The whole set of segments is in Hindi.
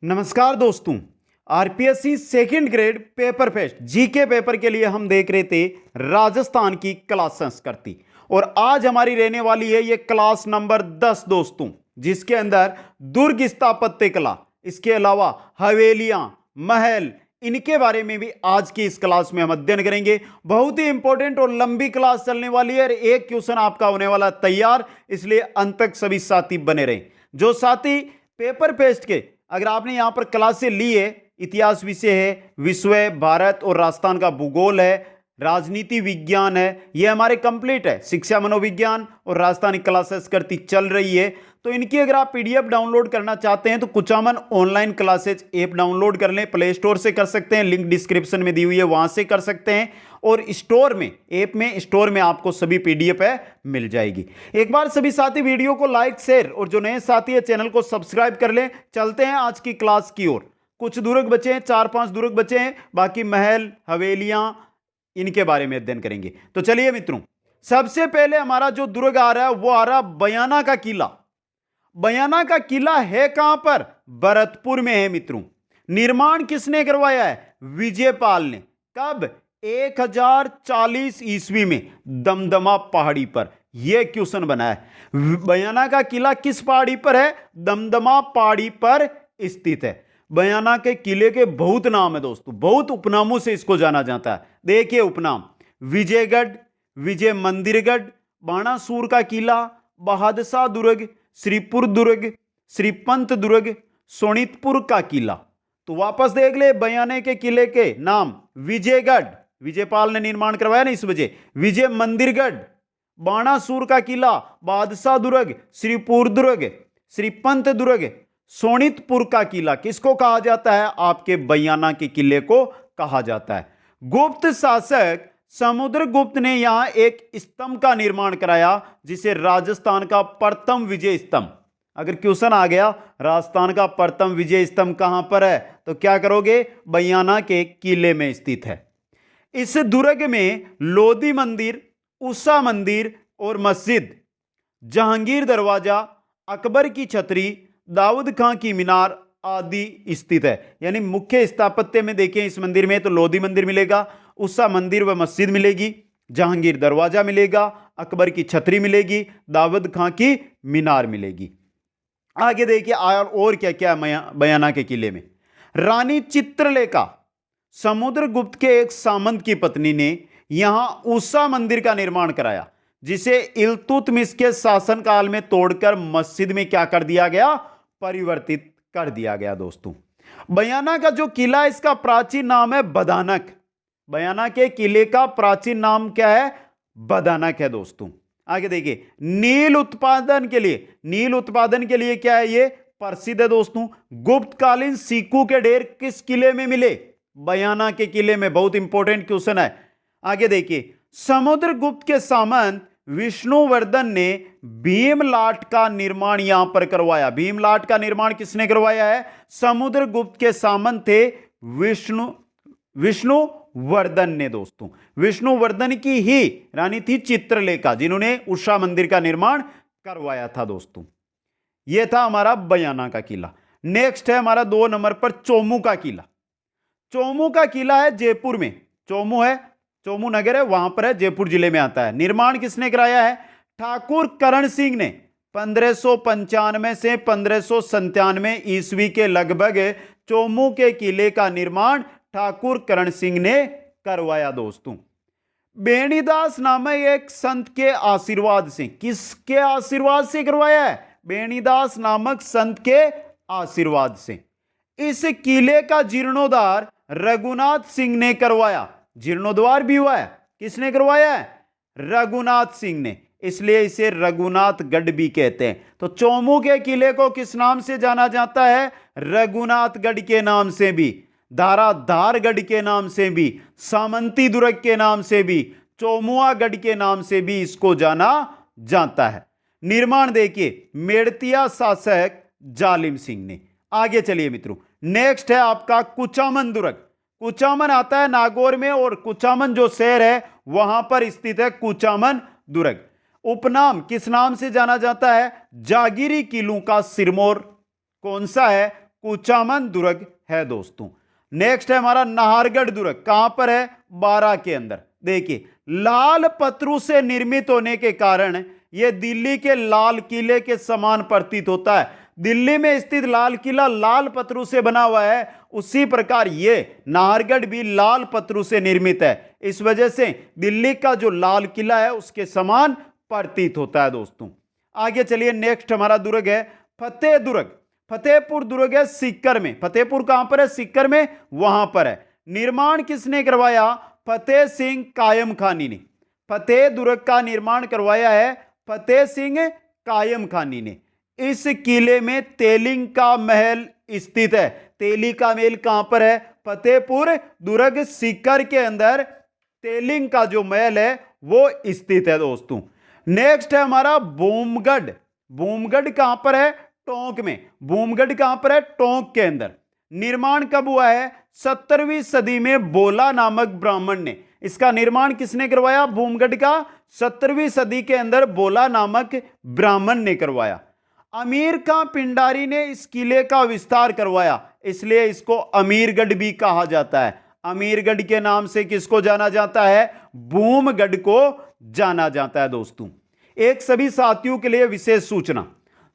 नमस्कार दोस्तों। RPSC second grade paper fest GK paper के लिए हम देख रहे थे राजस्थान की क्लास संस्कृति, और आज हमारी रहने वाली है ये क्लास नंबर 10 दोस्तों, जिसके अंदर दुर्ग स्थापत्य कला, इसके अलावा हवेलियां, महल, इनके बारे में भी आज की इस क्लास में हम अध्ययन करेंगे। बहुत ही इंपॉर्टेंट और लंबी क्लास चलने वाली है और एक क्वेश्चन आपका होने वाला तैयार, इसलिए अंत तक सभी साथी बने रहें। जो साथी पेपर फेस्ट के अगर आपने यहां पर क्लासें ली है, इतिहास विषय है, विश्व, भारत और राजस्थान का भूगोल है, राजनीति विज्ञान है, ये हमारे कंप्लीट है। शिक्षा मनोविज्ञान और राजस्थानी क्लासेस करती चल रही है, तो इनकी अगर आप पीडीएफ डाउनलोड करना चाहते हैं तो Kuchaman online classes app download कर लें। प्ले स्टोर से कर सकते हैं, लिंक डिस्क्रिप्शन में दी हुई है, वहां से कर सकते हैं, और स्टोर में, ऐप में, स्टोर में आपको सभी पीडीएफ है मिल जाएगी। एक बार सभी साथी वीडियो को लाइक, शेयर और जो नए साथी है चैनल को सब्सक्राइब कर लें। चलते हैं आज की क्लास की ओर। कुछ दुर्ग बचे हैं, 4-5 दुर्ग बचे हैं, बाकी महल, हवेलियां, इनके बारे में अध्ययन करेंगे। तो चलिए मित्रों, सबसे पहले हमारा जो दुर्ग आ रहा है वो आ रहा बयाना का किला। बयाना का किला है कहां पर? भरतपुर में है मित्रों। निर्माण किसने करवाया है? विजयपाल ने। कब? 1040 ईस्वी में दमदमा पहाड़ी पर। यह क्वेश्चन बना है। बयाना का किला किस पहाड़ी पर है? दमदमा पहाड़ी पर स्थित है। बयाना के किले के बहुत नाम है दोस्तों, बहुत उपनामों से इसको जाना जाता है। देखिए उपनाम: विजयगढ़, विजय मंदिरगढ़, बाणासुर का किला, बहादशाह दुर्ग, श्रीपुर दुर्ग, श्रीपंत दुर्ग, सोनितपुर का किला। तो वापस देख ले बयाने के किले के नाम: विजयगढ़, विजयपाल ने निर्माण करवाया ना इस वजह, विजय मंदिरगढ़, बाणासुर का किला, बादशाह दुर्ग, श्रीपुर दुर्ग, श्रीपंत दुर्ग, सोनितपुर का किला। किसको कहा जाता है? आपके बयाना के किले को कहा जाता है। गुप्त शासक समुद्रगुप्त ने यहां एक स्तंभ का निर्माण कराया, जिसे राजस्थान का प्रथम विजय स्तंभ। अगर क्वेश्चन आ गया राजस्थान का प्रथम विजय स्तंभ कहां पर है, तो क्या करोगे? बयाना के किले में स्थित है। इस दुर्ग में लोधी मंदिर, उषा मंदिर और मस्जिद, जहांगीर दरवाजा, अकबर की छतरी, दाऊद खां की मीनार आदि स्थित है। यानी मुख्य स्थापत्य में देखें इस मंदिर में तो लोधी मंदिर मिलेगा, उषा मंदिर व मस्जिद मिलेगी, जहांगीर दरवाजा मिलेगा, अकबर की छतरी मिलेगी, दाऊद खां की मीनार मिलेगी। आगे देखिए और क्या क्या बयाना के किले में। रानी चित्रलेखा, समुद्रगुप्त के एक सामंत की पत्नी, ने यहां उषा मंदिर का निर्माण कराया, जिसे इल्तुतमिश के शासनकाल में तोड़कर मस्जिद में क्या कर दिया गया? परिवर्तित कर दिया गया। दोस्तों, बयाना का जो किला है इसका प्राचीन नाम है बदानक। बयाना के किले का प्राचीन नाम क्या है? बदानक है दोस्तों। आगे देखिए, नील उत्पादन के लिए क्या है? ये प्रसिद्ध है दोस्तों। गुप्तकालीन सिक्कों के ढेर किस किले में मिले? बयाना के किले में। बहुत इंपॉर्टेंट क्वेश्चन है। आगे देखिए, समुद्रगुप्त के सामंत विष्णुवर्धन ने भीमलाट का निर्माण यहां पर करवाया। भीमलाट का निर्माण किसने करवाया है? समुद्रगुप्त के सामंत थे विष्णुवर्धन ने। दोस्तों, विष्णुवर्धन की ही रानी थी चित्रलेखा, जिन्होंने उषा मंदिर का निर्माण करवाया था। दोस्तों, यह था हमारा बयाना का किला। नेक्स्ट है हमारा 2 नंबर पर चोमू का किला। चोमू का किला है जयपुर में। चोमू है, चोमू नगर है, वहां पर है, जयपुर जिले में आता है। निर्माण किसने कराया है? ठाकुर करण सिंह ने 1595 से 1597 ईस्वी के लगभग चोमू के किले का निर्माण ठाकुर करण सिंह ने करवाया। दोस्तों, बेणीदास नामक एक संत के आशीर्वाद से, किसके आशीर्वाद से करवाया है? बेणीदास नामक संत के आशीर्वाद से। इस किले का जीर्णोद्धार रघुनाथ सिंह ने करवाया। जीर्णोद्वार भी हुआ है, किसने करवाया है? रघुनाथ सिंह ने, इसलिए इसे रघुनाथगढ़ भी कहते हैं। तो चोमू के किले को किस नाम से जाना जाता है? रघुनाथगढ़ के नाम से भी, धाराधारगढ़ के नाम से भी, सामंती दुर्ग के नाम से भी, चोमुआगढ़ के नाम से भी इसको जाना जाता है। निर्माण देखिए मेड़तिया शासक जालिम सिंह ने। आगे चलिए मित्रों, नेक्स्ट है आपका कुचामन दुर्ग। कुचामन आता है नागौर में, और कुचामन जो शहर है वहां पर स्थित है कुचामन दुर्ग। उपनाम किस नाम से जाना जाता है? जागीरी किलों का सिरमौर। कौन सा है? कुचामन दुर्ग है दोस्तों। नेक्स्ट है हमारा नाहरगढ़ दुर्ग, कहां पर है? बारां के अंदर। देखिए, लाल पत्थरों से निर्मित होने के कारण यह दिल्ली के लाल किले के समान प्रतीत होता है। दिल्ली में स्थित लाल किला लाल पत्थरों से बना हुआ है, उसी प्रकार यह नाहरगढ़ भी लाल पत्थरों से निर्मित है। इस वजह से दिल्ली का जो लाल किला है उसके समान प्रतीत होता है दोस्तों। आगे चलिए, नेक्स्ट हमारा दुर्ग है फतेह दुर्ग। फतेहपुर दुर्ग है सीकर में। फतेहपुर कहां पर है? सीकर में, वहां पर है। निर्माण किसने करवाया? फतेह सिंह कायम खानी ने। फतेह दुर्ग का निर्माण करवाया है फतेह सिंह कायम खानी ने। इस किले में तेलिंग का महल स्थित है। तेली का महल कहां पर है? फतेहपुर दुर्ग सीकर के अंदर तेलिंग का जो महल है वो स्थित है दोस्तों। नेक्स्ट है हमारा बूमगढ़। बूमगढ़ कहां पर है? टोंक में। बूमगढ़ कहां पर है? टोंक के अंदर। निर्माण कब हुआ है? 17वीं सदी में बोला नामक ब्राह्मण ने। इसका निर्माण किसने करवाया? बूमगढ़ का 17वीं सदी के अंदर बोला नामक ब्राह्मण ने करवाया। अमीर खां पिंडारी ने इस किले का विस्तार करवाया, इसलिए इसको अमीरगढ़ भी कहा जाता है। अमीरगढ़ के नाम से किसको जाना जाता है? बूमगढ़ को जाना जाता है दोस्तों। एक सभी साथियों के लिए विशेष सूचना,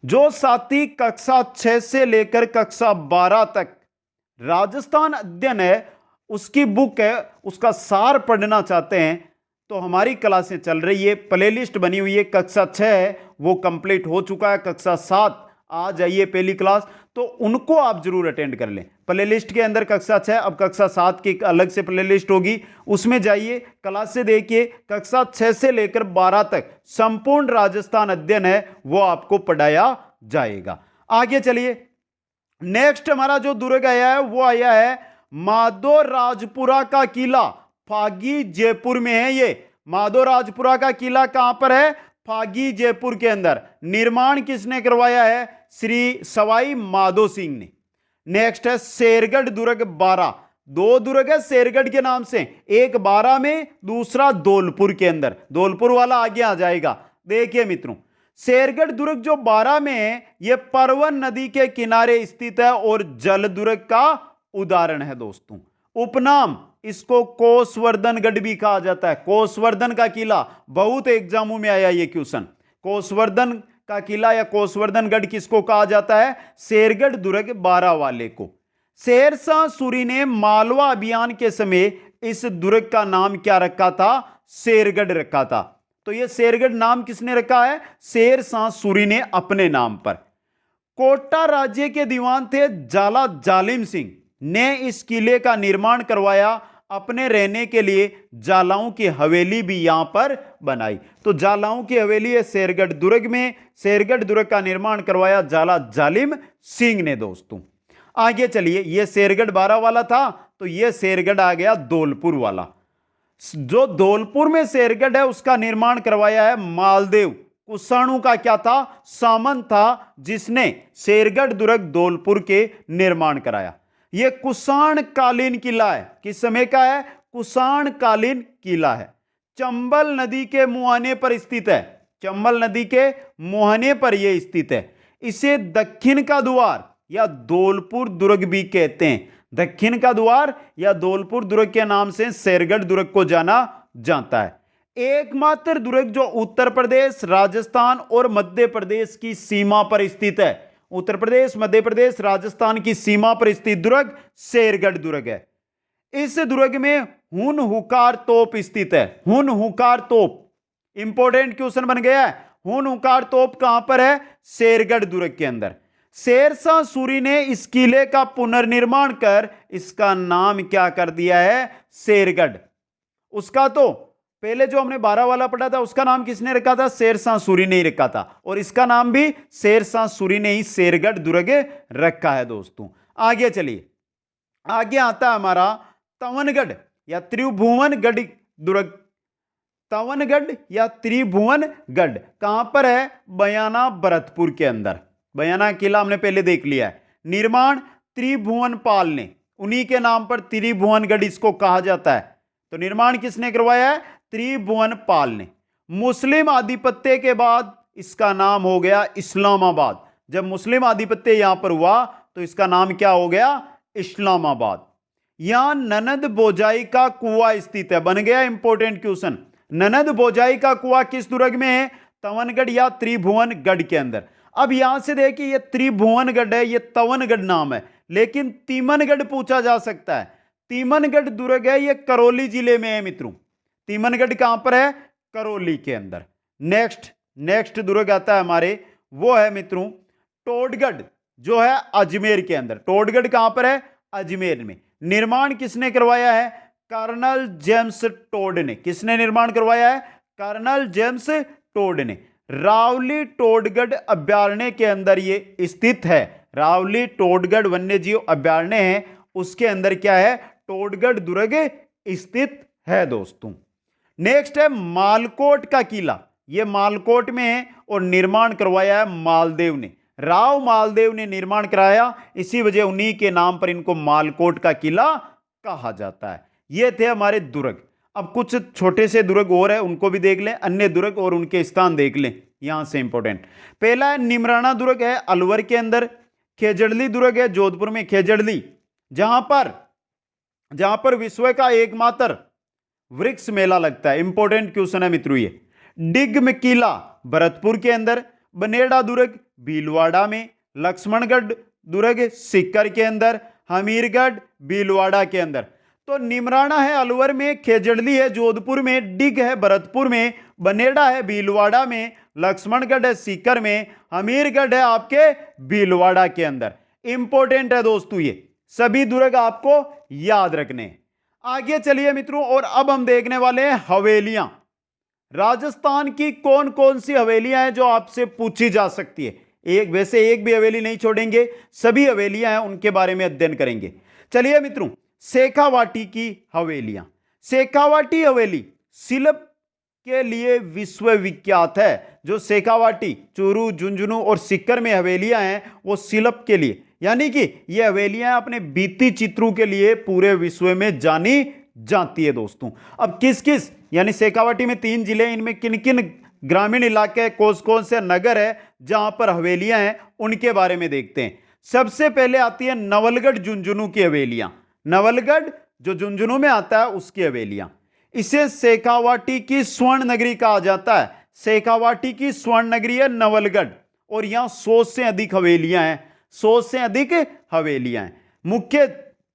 जो साथी कक्षा 6 से लेकर कक्षा 12 तक राजस्थान अध्ययन है उसकी बुक है, उसका सार पढ़ना चाहते हैं तो हमारी क्लासें चल रही है, प्लेलिस्ट बनी हुई है। कक्षा 6 है वो कंप्लीट हो चुका है, कक्षा 7 आ जाइए पहली क्लास, तो उनको आप जरूर अटेंड कर लें। प्लेलिस्ट के अंदर कक्षा 6, अब कक्षा 7 की अलग से प्लेलिस्ट होगी, उसमें जाइए, क्लास से देखिए। कक्षा 6 से लेकर 12 तक संपूर्ण राजस्थान अध्ययन है वो आपको पढ़ाया जाएगा। आगे चलिए, नेक्स्ट हमारा जो दुर्ग आया है वो आया है माधो राजपुरा का किला। फागी जयपुर में है ये। माधो राजपुरा का किला कहां पर है? फागी जयपुर के अंदर। निर्माण किसने करवाया है? श्री सवाई माधो सिंह ने। नेक्स्ट है शेरगढ़ दुर्ग बारा। दो दुर्ग है शेरगढ़ के नाम से, एक बारा में, दूसरा धौलपुर के अंदर। धौलपुर वाला आगे आ जाएगा। देखिए मित्रों, शेरगढ़ दुर्ग जो बारा में है यह परवन नदी के किनारे स्थित है और जल दुर्ग का उदाहरण है दोस्तों। उपनाम इसको कोसवर्धनगढ़ भी कहा जाता है। कोसवर्धन का किला, बहुत एग्जामों में आया ये क्वेश्चन। कोसवर्धन का किला या कोसवर्धनगढ़ किसको कहा जाता है? शेरगढ़ दुर्ग बारा वाले को। शेरशाह सूरी ने मालवा अभियान के समय इस दुर्ग का नाम क्या रखा था? शेरगढ़ रखा था। तो यह शेरगढ़ नाम किसने रखा है? शेरशाह सूरी ने अपने नाम पर। कोटा राज्य के दीवान थे जाला जालिम सिंह ने इस किले का निर्माण करवाया। अपने रहने के लिए जालाओं की हवेली भी यहां पर बनाई। तो जालाओं की हवेली है शेरगढ़ दुर्ग में। शेरगढ़ दुर्ग का निर्माण करवाया जाला जालिम सिंह ने दोस्तों। आगे चलिए, यह शेरगढ़ बारा वाला था, तो यह शेरगढ़ आ गया धौलपुर वाला। जो धौलपुर में शेरगढ़ है उसका निर्माण करवाया है मालदेव। कुषाणु का क्या था? सामंत था, जिसने शेरगढ़ दुर्ग धौलपुर के निर्माण कराया। यह कुषाण कालीन किला है। किस समय का है? कुषाण कालीन किला है। चंबल नदी के मुहाने पर स्थित है। चंबल नदी के मुहाने पर यह स्थित है। इसे दक्षिण का द्वार या धौलपुर दुर्ग भी कहते हैं। दक्षिण का द्वार या धौलपुर दुर्ग के नाम से शेरगढ़ दुर्ग को जाना जाता है। एकमात्र दुर्ग जो उत्तर प्रदेश, राजस्थान और मध्य प्रदेश की सीमा पर स्थित है। उत्तर प्रदेश, मध्य प्रदेश, राजस्थान की सीमा पर स्थित दुर्ग शेरगढ़ दुर्ग है। इस दुर्ग में हुन हुकार तोप स्थित है। हुन हुकार तोप इंपॉर्टेंट क्वेश्चन बन गया है। हुन हुकार तोप कहां पर है? शेरगढ़ दुर्ग के अंदर। शेरशाह सूरी ने इस किले का पुनर्निर्माण कर इसका नाम क्या कर दिया है? शेरगढ़। उसका तो पहले जो हमने 12 वाला पढ़ा था उसका नाम किसने रखा था? शेरशाह सूरी ने ही रखा था, और इसका नाम भी शेरशाह सूरी ने ही शेरगढ़ दुर्ग रखा है दोस्तों। आगे चलिए, आगे आता है हमारा तवनगढ़ या त्रिभुवनगढ़ दुर्ग। तवनगढ़ या त्रिभुवनगढ़ कहां पर है? बयाना भरतपुर के अंदर। बयाना किला हमने पहले देख लिया है। निर्माण त्रिभुवनपाल ने, उन्हीं के नाम पर त्रिभुवनगढ़ इसको कहा जाता है। तो निर्माण किसने करवाया है? त्रिभुवनपाल ने। मुस्लिम आधिपत्य के बाद इसका नाम हो गया इस्लामाबाद। जब मुस्लिम आधिपत्य यहां पर हुआ तो इसका नाम क्या हो गया? इस्लामाबाद। यहां ननद बोजाई का कुआं स्थित है। बन गया इंपॉर्टेंट क्वेश्चन। ननद बोजाई का कुआं किस दुर्ग में है? तवनगढ़ या त्रिभुवनगढ़ के अंदर। अब यहां से देखिए, ये त्रिभुवनगढ़ है, ये तवनगढ़ नाम है, लेकिन तीमनगढ़ पूछा जा सकता है। तीमनगढ़ दुर्ग है, ये करौली जिले में है मित्रों। तीमनगढ़ कहां पर है? करौली के अंदर। नेक्स्ट दुर्ग आता है हमारे, वो है मित्रों टोडगढ़, जो है अजमेर के अंदर। टोडगढ़ कहां पर है? अजमेर में। निर्माण किसने करवाया है? कर्नल जेम्स टोड ने। किसने निर्माण करवाया है? कर्नल जेम्स टोड ने। रावली टोडगढ़ अभयारण्य के अंदर ये स्थित है। रावली टोडगढ़ वन्य जीव अभयारण्य है, उसके अंदर क्या है? टोडगढ़ दुर्ग स्थित है दोस्तों। नेक्स्ट है मालकोट का किला। यह मालकोट में है और निर्माण करवाया है मालदेव ने। राव मालदेव ने निर्माण कराया, इसी वजह उन्हीं के नाम पर इनको मालकोट का किला कहा जाता है। ये थे हमारे दुर्ग। अब कुछ छोटे से दुर्ग और है, उनको भी देख लें, अन्य दुर्ग और उनके स्थान देख लें यहां से इंपॉर्टेंट। पहला है निमराना दुर्ग है अलवर के अंदर। खेजड़ली दुर्ग है जोधपुर में, खेजड़ली, जहां पर विश्व का एकमात्र वृक्ष मेला लगता है। इंपॉर्टेंट क्वेश्चन है मित्रों ये। डिग्म किला भरतपुर के अंदर। बनेड़ा दुर्ग भीलवाड़ा में। लक्ष्मणगढ़ दुर्ग सीकर के अंदर। हमीरगढ़ भीलवाड़ा के अंदर। तो निमराना है अलवर में, खेजड़ली है जोधपुर में, डिग है भरतपुर में, बनेड़ा है भीलवाड़ा में, लक्ष्मणगढ़ है सीकर में, हमीरगढ़ है आपके भीलवाड़ा के अंदर। इंपॉर्टेंट है दोस्तों, ये सभी दुर्ग आपको याद रखने। आगे चलिए मित्रों, और अब हम देखने वाले हैं हवेलियां। राजस्थान की कौन कौन सी हवेलियां हैं जो आपसे पूछी जा सकती है। वैसे एक भी हवेली नहीं छोड़ेंगे, सभी हवेलियां हैं उनके बारे में अध्ययन करेंगे। चलिए मित्रों, शेखावाटी की हवेलियां। शेखावाटी हवेली शिल्प के लिए विश्वविख्यात है। जो शेखावाटी, चूरू, झुंझुनू और सीकर में हवेलियां हैं, वो शिल्प के लिए, यानी कि ये हवेलियां अपने भित्ति चित्रों के लिए पूरे विश्व में जानी जाती है दोस्तों। अब किस किस, यानी शेखावाटी में 3 जिले, इनमें किन किन ग्रामीण इलाके, कौन से नगर है जहां पर हवेलियां हैं, उनके बारे में देखते हैं। सबसे पहले आती है नवलगढ़ झुंझुनू की हवेलियां। नवलगढ़ जो झुंझुनू में आता है उसकी हवेलियां। इसे शेखावाटी की स्वर्ण नगरी कहा जाता है। शेखावाटी की स्वर्ण नगरी है नवलगढ़, और यहां 100 से अधिक हवेलियां हैं। 100 से अधिक हवेलियां हैं। मुख्य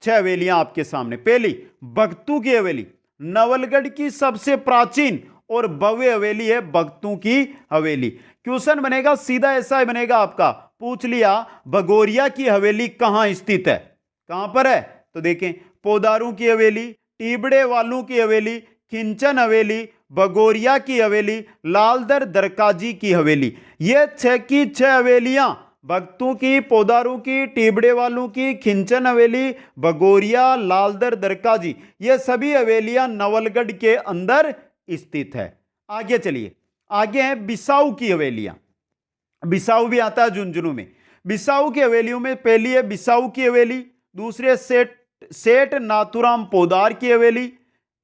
6 हवेलियां आपके सामने। पहली भक्तू की हवेली, नवलगढ़ की सबसे प्राचीन और भव्य हवेली है भक्तू की हवेली। क्वेश्चन बनेगा सीधा ऐसा ही बनेगा आपका, पूछ लिया भगोरिया की हवेली कहां स्थित है, कहां पर है? तो देखें, पोदारू की हवेली, टीबड़े वालों की हवेली, खिंचन हवेली, भगोरिया की हवेली, लालदर दरकाजी की हवेली। ये 6 की 6 हवेलियां भक्तों की, पोदारू की, टीबड़े वालों की, खिंचन हवेली, भगोरिया, लालदर दरकाजी, ये सभी हवेलियां नवलगढ़ के अंदर स्थित है। आगे चलिए, आगे है बिसाऊ की हवेलियां। बिसाऊ भी आता है झुंझुनू में। बिसाऊ की हवेलियों में पहली है बिसाऊ की हवेली, दूसरी है सेठ नाथुराम पोदार की हवेली,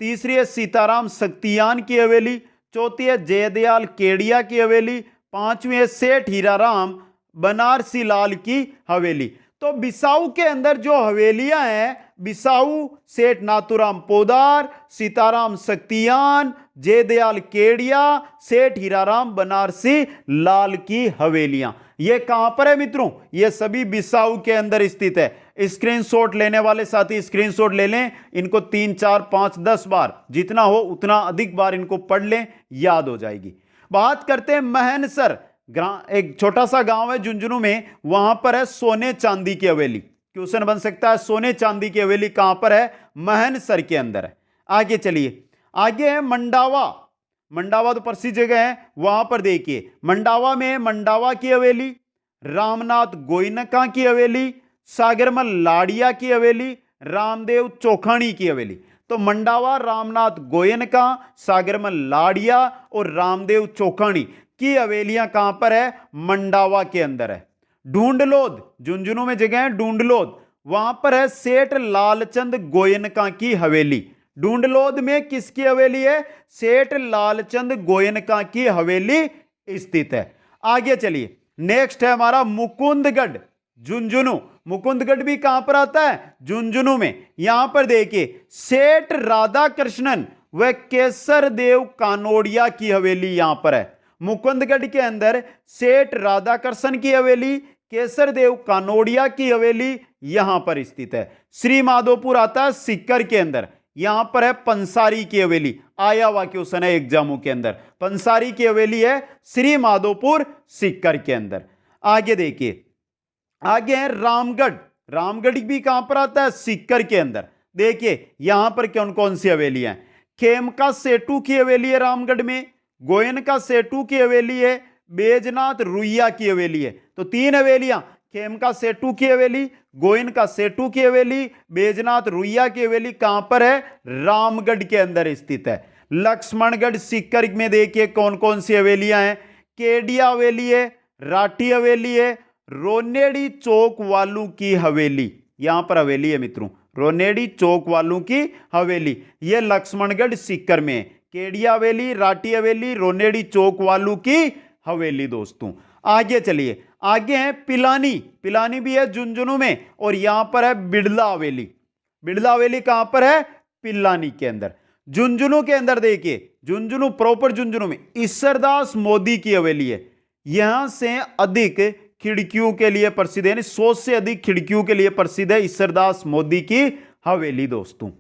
तीसरी है सीताराम शक्तियान की हवेली, चौथी है जयदयाल केडिया की हवेली, पांचवी है सेठ हीराराम बनारसी लाल की हवेली। तो बिसाऊ के अंदर जो हवेलियां हैं, बिसाऊ, सेठ नाथुराम पोदार, सीताराम शक्तियान, जयदयाल केडिया, सेठ हीराराम बनारसी लाल की हवेलियां, ये कहां पर है मित्रों? ये सभी बिसाऊ के अंदर स्थित है। स्क्रीनशॉट लेने वाले साथी स्क्रीनशॉट ले लें, इनको 3, 4, 5, 10 बार, जितना हो उतना अधिक बार इनको पढ़ लें, याद हो जाएगी। बात करते हैं महनसर। एक छोटा सा गांव है झुंझुनू में, वहां पर है सोने चांदी की हवेली। क्वेश्चन बन सकता है सोने चांदी की हवेली कहां पर है? महनसर के अंदर है। आगे चलिए, आगे है मंडावा। मंडावा तो प्रसिद्ध जगह है, वहां पर देखिए, मंडावा में मंडावा की हवेली, रामनाथ गोइनका की हवेली, सागरमल लाड़िया की हवेली, रामदेव चौखानी की हवेली। तो मंडावा, रामनाथ गोयनका, सागरमल लाड़िया और रामदेव चौखानी की हवेलियां कहां पर है? मंडावा के अंदर है। ढूंढलोद, झुंझुनू में जगह है ढूंढलोद, वहां पर है सेठ लालचंद गोयनका की हवेली। ढूंढलोद में किसकी हवेली है? सेठ लालचंद गोयनका की हवेली स्थित है। आगे चलिए, नेक्स्ट है हमारा मुकुंदगढ़। झुंझुनू। मुकुंदगढ़ भी कहां पर आता है? झुंझुनू में। यहां पर देखिए सेठ राधाकृष्णन व केसर देव कानोड़िया की हवेली यहां पर है। मुकुंदगढ़ के अंदर सेठ राधाकृष्णन की हवेली, केसर देव कानोड़िया की हवेली यहां पर स्थित है। श्री माधोपुर आता है सीकर के अंदर। यहां पर है पंसारी की हवेली। आया हुआ क्वेश्चन है एग्जामों के अंदर। पंसारी की हवेली है श्री माधोपुर सीकर के अंदर। आगे देखिए, आगे है रामगढ़। रामगढ़ भी कहां पर आता है? सीकर के अंदर। देखिए यहां पर कौन कौन सी हवेलियां हैं? खेमका सेठू की हवेली है रामगढ़ में, गोयनका सेठू की हवेली है, बैजनाथ रुइया की हवेली है। तो तीन हवेलियां, खेमका सेठू की हवेली, गोयनका सेठू की हवेली, बैजनाथ रुइया की हवेली कहां पर है? रामगढ़ के अंदर स्थित है। लक्ष्मणगढ़ सीकर में देखिए कौन कौन सी हवेलियां हैं? केडिया हवेली है, राठी हवेली है, रोनेड़ी चौक वालू की हवेली यहां पर हवेली है मित्रों। रोनेड़ी चौक वालू की हवेली यह लक्ष्मणगढ़ सीकर में है। केडिया हवेली, राठी हवेली, रोनेड़ी चौक वालू की हवेली दोस्तों। आगे चलिए, आगे है पिलानी। पिलानी भी है झुंझुनू में, और यहां पर है बिड़ला हवेली। बिड़ला हवेली कहां पर है? पिलानी के अंदर। झुंझुनू के अंदर देखिए, झुंझुनू प्रॉपर झुंझुनू में ईश्वरदास मोदी की हवेली है। यहां से अधिक खिड़कियों के लिए प्रसिद्ध है, 100 से अधिक खिड़कियों के लिए प्रसिद्ध है ईश्वरदास मोदी की हवेली दोस्तों।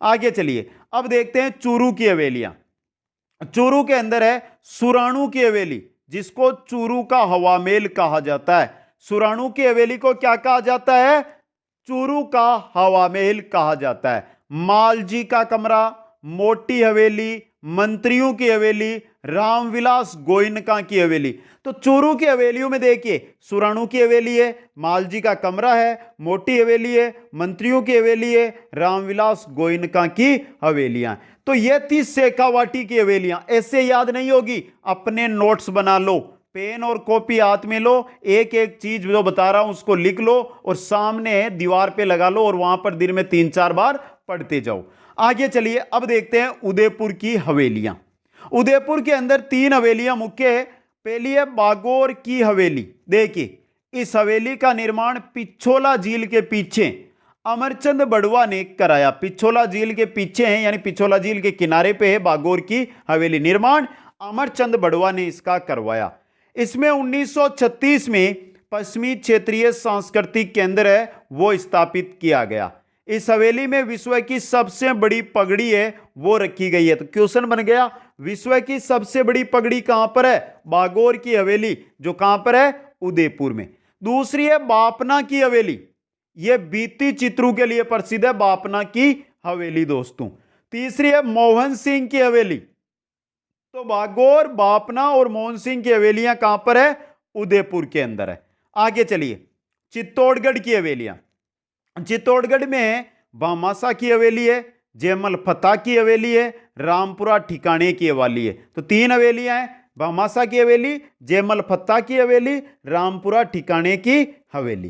आगे चलिए, अब देखते हैं चूरू की हवेलियां। चूरू के अंदर है सुराणू की हवेली, जिसको चूरू का हवामेल कहा जाता है। सुराणू की हवेली को क्या कहा जाता है? चूरू का हवामेल कहा जाता है। मालजी का कमरा, मोटी हवेली, मंत्रियों की हवेली, रामविलास गोयनका की हवेली। तो चूरू की हवेलियों में देखिए सुराणू की हवेली है, मालजी का कमरा है, मोटी हवेली है, मंत्रियों की हवेली है, रामविलास गोयनका की हवेलियां। तो ये थी शेखावाटी की हवेलियां। ऐसे याद नहीं होगी, अपने नोट्स बना लो, पेन और कॉपी हाथ में लो, एक एक चीज जो बता रहा हूं उसको लिख लो और सामने दीवार पे लगा लो और वहां पर दिन में 3-4 बार पढ़ते जाओ। आगे चलिए, अब देखते हैं उदयपुर की हवेलियां। उदयपुर के अंदर 3 हवेलियां मुख्य है। पहली है बागोर की हवेली। देखिए इस हवेली का निर्माण पिछोला झील के पीछे अमरचंद बड़ुआ ने कराया। पिछोला झील के पीछे है, यानी पिछोला झील के किनारे पे है बागोर की हवेली। निर्माण अमरचंद बड़ुआ ने इसका करवाया। इसमें 1936 में पश्चिमी क्षेत्रीय सांस्कृतिक केंद्र है वो स्थापित किया गया। इस हवेली में विश्व की सबसे बड़ी पगड़ी है वो रखी गई है। तो क्वेश्चन बन गया, विश्व की सबसे बड़ी पगड़ी कहां पर है? बागोर की हवेली, जो कहां पर है? उदयपुर में। दूसरी है बापना की हवेली, यह बीती चित्रों के लिए प्रसिद्ध है, बापना की हवेली दोस्तों। तीसरी है मोहन सिंह की हवेली। तो बागोर, बापना और मोहन सिंह की हवेलियां कहां पर है? उदयपुर के अंदर है। आगे चलिए, चित्तौड़गढ़ की हवेलियां। चित्तौड़गढ़ में भामासा की हवेली है, जयमल फता की हवेली है, रामपुरा ठिकाने की हवेली है। तो 3 हवेलियां हैं, भामासा की हवेली, जयमल फता की हवेली, रामपुरा ठिकाने की हवेली।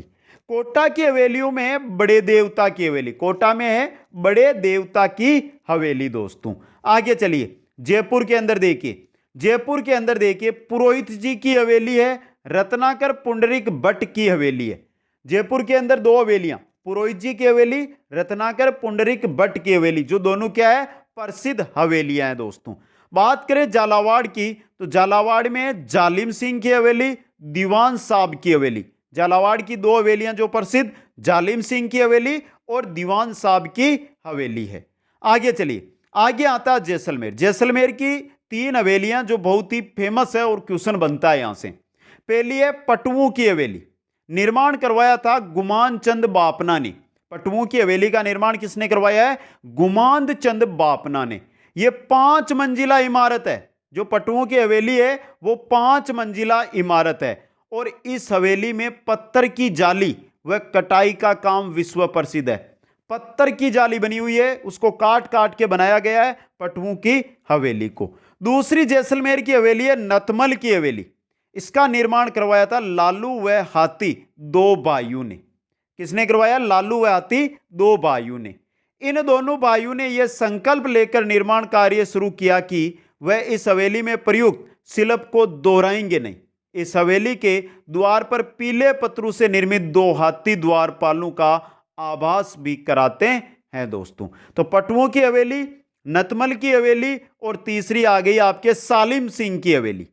कोटा की हवेलियों में है बड़े देवता की हवेली। कोटा में है बड़े देवता की हवेली दोस्तों। आगे चलिए, जयपुर के अंदर देखिए, जयपुर के अंदर देखिए पुरोहित जी की हवेली है, रत्नाकर पुंडरिक भट्ट की हवेली है। जयपुर के अंदर 2 हवेलियां, पुरोहित जी की हवेली, रत्नाकर पुंडरिक भट्ट की हवेली, जो दोनों क्या है? प्रसिद्ध हवेलियां हैं दोस्तों। बात करें झालावाड़ की, तो झालावाड़ में जालिम सिंह की हवेली, दीवान साहब की हवेली। झालावाड़ की 2 हवेलियां जो प्रसिद्ध, जालिम सिंह की हवेली और दीवान साहब की हवेली है। आगे चलिए, आगे आता है जैसलमेर। जैसलमेर की 3 हवेलियां जो बहुत ही फेमस है और क्वेश्चन बनता है यहां से। पहली है पटवों की हवेली, निर्माण करवाया था गुमान चंद बापना ने। पटवों की हवेली का निर्माण किसने करवाया है? गुमांद चंद बापना ने। यह 5 मंजिला इमारत है। जो पटवों की हवेली है वो 5 मंजिला इमारत है, और इस हवेली में पत्थर की जाली व कटाई का काम विश्व प्रसिद्ध है। पत्थर की जाली बनी हुई है, उसको काट काट के बनाया गया है पटवों की हवेली को। दूसरी जैसलमेर की हवेली है नतमल की हवेली। इसका निर्माण करवाया था लालू व हाथी 2 भाइयों ने। किसने करवाया? लालू व हाथी 2 भाइयों ने। इन दोनों भाइयों ने यह संकल्प लेकर निर्माण कार्य शुरू किया कि वह इस हवेली में प्रयुक्त शिल्प को दोहराएंगे नहीं। इस हवेली के द्वार पर पीले पत्थरों से निर्मित 2 हाथी द्वारपालों का आभास भी कराते हैं दोस्तों। तो पटुओं की हवेली, नतमल की हवेली और तीसरी आ गई आपके सालिम सिंह की हवेली।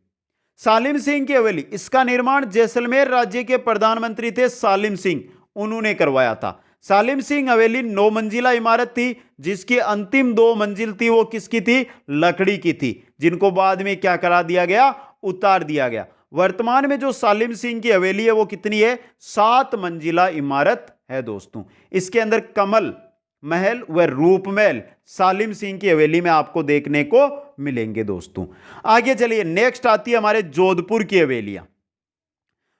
सालिम सिंह की हवेली, इसका निर्माण जैसलमेर राज्य के प्रधानमंत्री थे सालिम सिंह, उन्होंने करवाया था। सालिम सिंह हवेली 9 मंजिला इमारत थी, जिसकी अंतिम 2 मंजिल थी वो किसकी थी? लकड़ी की थी, जिनको बाद में क्या करा दिया गया? उतार दिया गया। वर्तमान में जो सालिम सिंह की हवेली है वो कितनी है? 7 मंजिला इमारत है दोस्तों। इसके अंदर कमल महल व रूप महल सालिम सिंह की हवेली में आपको देखने को मिलेंगे दोस्तों। आगे चलिए, नेक्स्ट आती है हमारे जोधपुर की हवेलियां।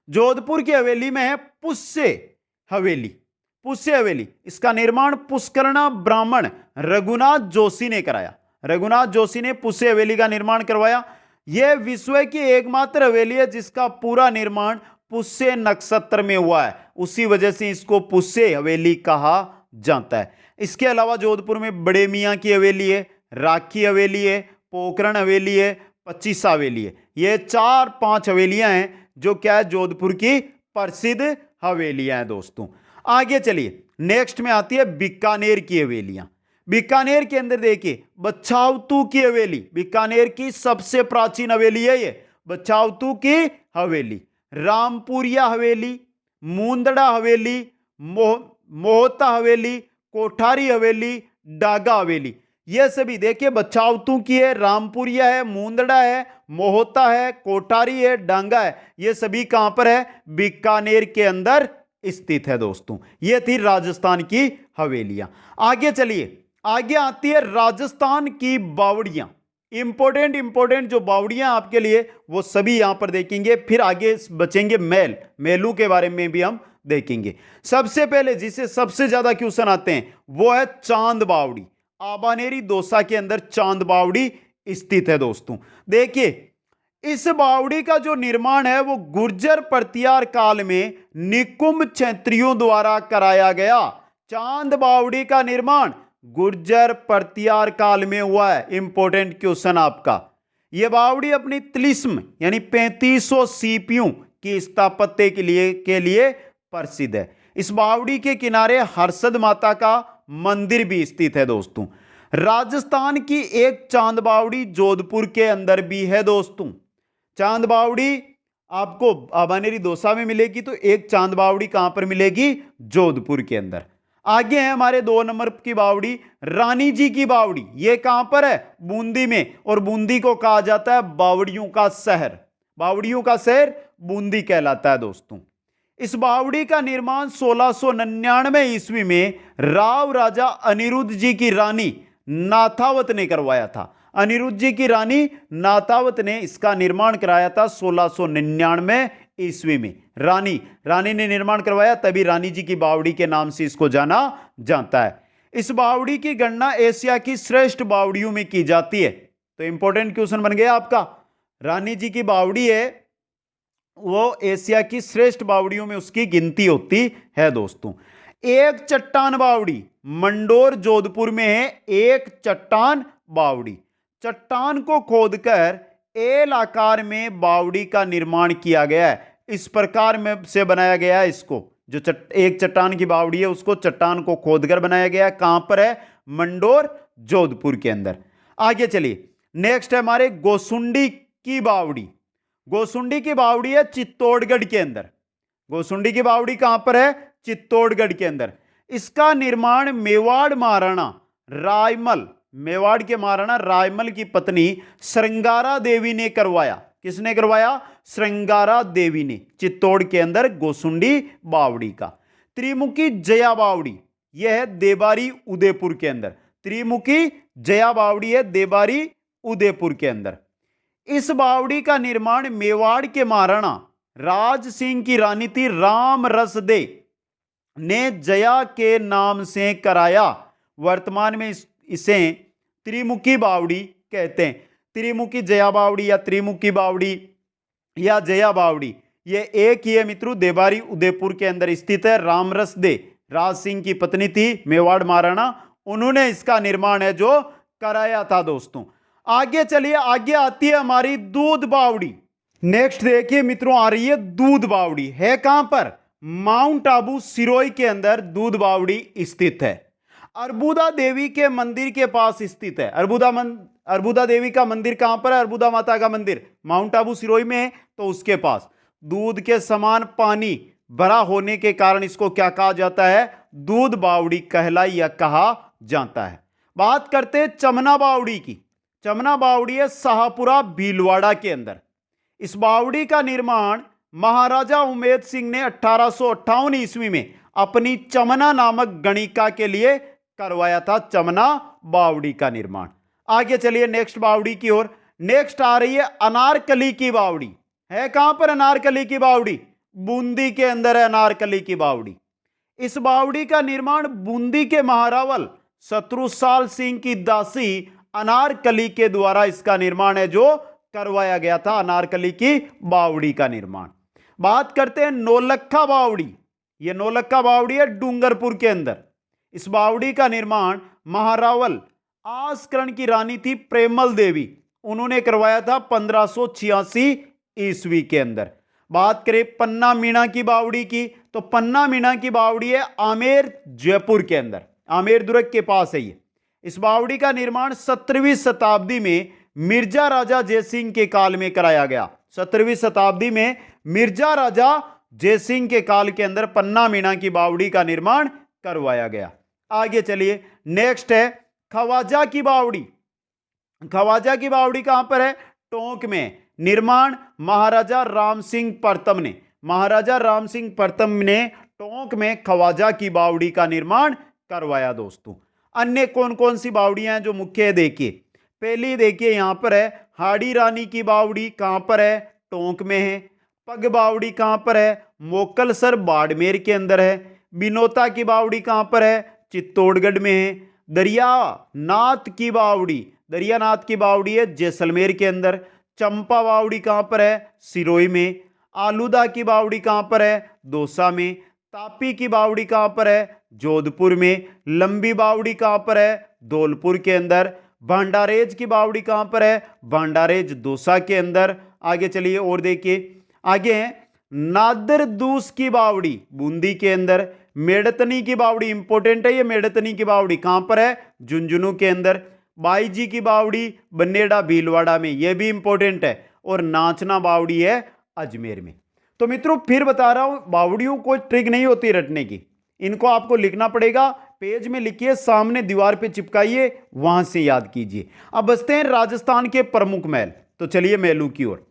जोधपुर की हवेली में है पुष्य हवेली। पुष्य हवेली, इसका निर्माण पुष्करणा ब्राह्मण रघुनाथ जोशी ने कराया। रघुनाथ जोशी ने पुष्य हवेली का निर्माण करवाया। यह विश्व की एकमात्र हवेली है जिसका पूरा निर्माण पुष्य नक्षत्र में हुआ है, उसी वजह से इसको पुष्य हवेली कहा जाता है। इसके अलावा जोधपुर में बड़े मियाँ की हवेली है, राखी हवेली है, पोखरण हवेली है, पच्चीसा हवेली है। ये 4-5 हवेलियां हैं जो क्या है? जोधपुर की प्रसिद्ध हवेलियां हैं दोस्तों। आगे चलिए, नेक्स्ट में आती है बीकानेर की हवेलियां। बीकानेर के अंदर देखिए बछावतू की हवेली, बीकानेर की सबसे प्राचीन हवेली है ये बछावतू की हवेली। रामपुरिया हवेली, मुंदड़ा हवेली, मोहता हवेली, कोठारी हवेली, डागा हवेली, ये सभी देखिए बछावतू की है, रामपुरिया है, मुंदड़ा है, मोहता है, कोठारी है, डांगा है। ये सभी कहां पर है? बीकानेर के अंदर स्थित है दोस्तों। ये थी राजस्थान की हवेलियां। आगे चलिए, आगे आती है राजस्थान की बावड़ियां। इंपॉर्टेंट जो बावड़ियां आपके लिए वो सभी यहां पर देखेंगे। फिर आगे बचेंगे मेलों के बारे में भी हम देखेंगे। सबसे पहले जिसे सबसे ज्यादा क्वेश्चन आते हैं वो है चांद बावड़ी। आबानेरी दौसा के अंदर चांद बावड़ी स्थित है दोस्तों। देखिए इस बावड़ी का जो निर्माण है वो गुर्जर प्रतिहार काल में निकुंभ क्षत्रियों द्वारा कराया गया। चांद बावड़ी का निर्माण गुर्जर प्रतिहार काल में हुआ है। इंपॉर्टेंट क्वेश्चन आपका। यह बावड़ी अपनी तिलिस्म यानी 3500 सीपियों की स्थापत्य के लिए प्रसिद्ध है। इस बावड़ी के किनारे हर्षद माता का मंदिर भी स्थित है दोस्तों। राजस्थान की एक चांद बावड़ी जोधपुर के अंदर भी है दोस्तों। चांद बावड़ी आपको आबानेरी दौसा में मिलेगी, तो एक चांद बावड़ी कहां पर मिलेगी? जोधपुर के अंदर। आगे है हमारे 2 नंबर की बावड़ी रानी जी की बावड़ी। यह कहां पर है? बूंदी में, और बूंदी को कहा जाता है बावड़ियों का शहर। बावड़ियों का शहर बूंदी कहलाता है दोस्तों। इस बावड़ी का निर्माण 1699 ईस्वी में राव राजा अनिरुद्ध जी की रानी नाथावत ने करवाया था। अनिरुद्ध जी की रानी नाथावत ने इसका निर्माण कराया था 1699 ईस्वी में। रानी ने निर्माण करवाया, तभी रानी जी की बावड़ी के नाम से इसको जाना जाता है। इस बावड़ी की गणना एशिया की श्रेष्ठ बावड़ियों में की जाती है। तो इंपॉर्टेंट क्वेश्चन बन गया आपका। रानी जी की बावड़ी है वो एशिया की श्रेष्ठ बावड़ियों में उसकी गिनती होती है दोस्तों। एक चट्टान बावड़ी मंडोर जोधपुर में है। एक चट्टान बावड़ी, चट्टान को खोदकर एल आकार में बावड़ी का निर्माण किया गया है। इस प्रकार में से बनाया गया है इसको। जो एक चट्टान की बावड़ी है उसको चट्टान को खोदकर बनाया गया है। कहां पर है? मंडोर जोधपुर के अंदर। आगे चलिए, नेक्स्ट है हमारे गोसुंडी की बावड़ी। गोसुंडी की बावड़ी है चित्तौड़गढ़ के अंदर। गोसुंडी की बावड़ी कहां पर है? चित्तौड़गढ़ के अंदर। इसका निर्माण मेवाड़ महाराणा रायमल, मेवाड़ के महाराणा रायमल की पत्नी श्रृंगारा देवी ने करवाया। किसने करवाया? श्रृंगारा देवी ने। चित्तौड़ के अंदर गोसुंडी बावड़ी का। त्रिमुखी जया बावड़ी, यह है देबारी उदयपुर के अंदर। त्रिमुखी जया बावड़ी है देबारी उदयपुर के अंदर। इस बावड़ी का निर्माण मेवाड़ के महाराणा राज सिंह की रानी थी राम रस दे ने जया के नाम से कराया। वर्तमान में इसे त्रिमुखी बावड़ी कहते हैं। त्रिमुखी जया बावड़ी या त्रिमुखी बावड़ी या जया बावड़ी ये एक ही है मित्रों, देबारी उदयपुर के अंदर स्थित है। रामरस दे राज सिंह की पत्नी थी, मेवाड़ महाराणा, उन्होंने इसका निर्माण है जो कराया था दोस्तों। आगे चलिए, आगे आती है हमारी दूध बावड़ी। नेक्स्ट देखिए मित्रों, आ रही है दूध बावड़ी। है कहां पर? माउंट आबू सिरोही के अंदर दूध बावड़ी स्थित है। अर्बुदा देवी के मंदिर के पास स्थित है। अर्बुदा देवी का मंदिर कहां पर है? अर्बुदा माता का मंदिर माउंट आबू सिरोही में है, तो उसके पास। दूध के समान पानी भरा होने के कारण इसको क्या कहा जाता है? दूध बावड़ी कहलाई या कहा जाता है। बात करते हैं चमना बावड़ी की। चमना बावड़ी है शाहपुरा भीलवाड़ा के अंदर। इस बावड़ी का निर्माण महाराजा उमेद सिंह ने 1858 ईस्वी में अपनी चमना नामक गणिका के लिए करवाया था। चमना बावड़ी का निर्माण। आगे चलिए नेक्स्ट बावड़ी की ओर। नेक्स्ट आ रही है अनारकली की बावड़ी। है कहां पर अनारकली की बावड़ी? बूंदी के अंदर है अनारकली की बावड़ी। इस बावड़ी का निर्माण बूंदी के महारावल शत्रुसाल सिंह की दासी अनारकली के द्वारा इसका निर्माण है जो करवाया गया था। अनारकली की बावड़ी का निर्माण। बात करते हैं नौलखा बावड़ी। यह नौलखा बावड़ी है डूंगरपुर के अंदर। इस बावड़ी का निर्माण महारावल आसकरण की रानी थी प्रेमल देवी, उन्होंने करवाया था 1586 ईस्वी के अंदर। बात करें पन्ना मीणा की बावड़ी की, तो पन्ना मीणा की बावड़ी है आमेर जयपुर के अंदर। आमेर दुर्ग के पास है ये। इस बावड़ी का निर्माण 17वीं शताब्दी में मिर्जा राजा जयसिंह के काल में कराया गया। 17वीं शताब्दी में मिर्जा राजा जयसिंह के काल के अंदर पन्ना मीणा की बावड़ी का निर्माण करवाया गया। आगे चलिए नेक्स्ट है खवाजा की बावड़ी। खवाजा की बावड़ी कहां पर है? टोंक में। निर्माण महाराजा राम सिंह प्रथम ने। महाराजा राम सिंह प्रथम ने टोंक में खवाजा की बावड़ी का निर्माण करवाया। दोस्तों अन्य कौन कौन सी बावड़ियां हैं जो मुख्य है देखिए। पहली देखिए यहां पर है हाड़ी रानी की बावड़ी। कहां पर है? टोंक में है। पग बावड़ी कहां पर है? मोकलसर बाड़मेर के अंदर है। बिनोता की बावड़ी कहां पर है? चित्तौड़गढ़ में है। दरियानाथ की बावड़ी, दरियानाथ की बावड़ी है जैसलमेर के अंदर। चंपा बावड़ी कहां पर है? सिरोही में। आलूदा की बावड़ी कहां पर है? दौसा में। तापी की बावड़ी कहां पर है? जोधपुर में। लंबी बावड़ी कहां पर है? धौलपुर के अंदर। भांडारेज की बावड़ी कहां पर है? भांडारेज दौसा के अंदर। आगे चलिए और देखिए, आगे है नादर दूस की बावड़ी बूंदी के अंदर। मेड़तनी की बावड़ी इंपोर्टेंट है, ये मेड़तनी की बावड़ी कहां पर है? झुंझुनू के अंदर। बाई जी की बावड़ी बनेड़ा भीलवाड़ा में, यह भी इंपॉर्टेंट है। और नाचना बावड़ी है अजमेर में। तो मित्रों फिर बता रहा हूं, बावड़ियों को ट्रिक नहीं होती रटने की, इनको आपको लिखना पड़ेगा। पेज में लिखिए, सामने दीवार पे चिपकाइए, वहां से याद कीजिए। अब बसते हैं राजस्थान के प्रमुख महल। तो चलिए महलों की ओर।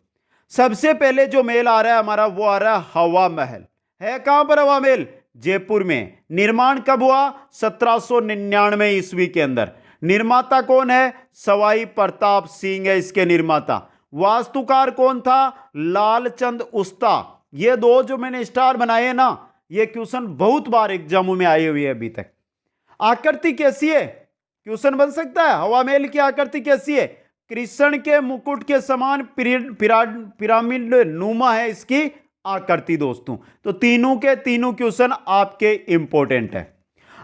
सबसे पहले जो महल आ रहा है हमारा वो आ रहा है हवा महल। है कहां पर हवा महल? जयपुर में। निर्माण कब हुआ? 1799 ईस्वी के अंदर। निर्माता कौन है? सवाई प्रताप सिंह है इसके निर्माता। वास्तुकार कौन था? लालचंद उस्ता। ये दो जो मैंने स्टार बनाए ना, ये क्वेश्चन बहुत बार एग्जामों में आए हुए हैं अभी तक। आकृति कैसी है? क्वेश्चन बन सकता है, हवा महल की आकृति कैसी है? कृष्ण के मुकुट के समान पिरामिड नुमा है इसकी आकृति। दोस्तों तो तीनों के तीनों क्वेश्चन आपके इंपॉर्टेंट है।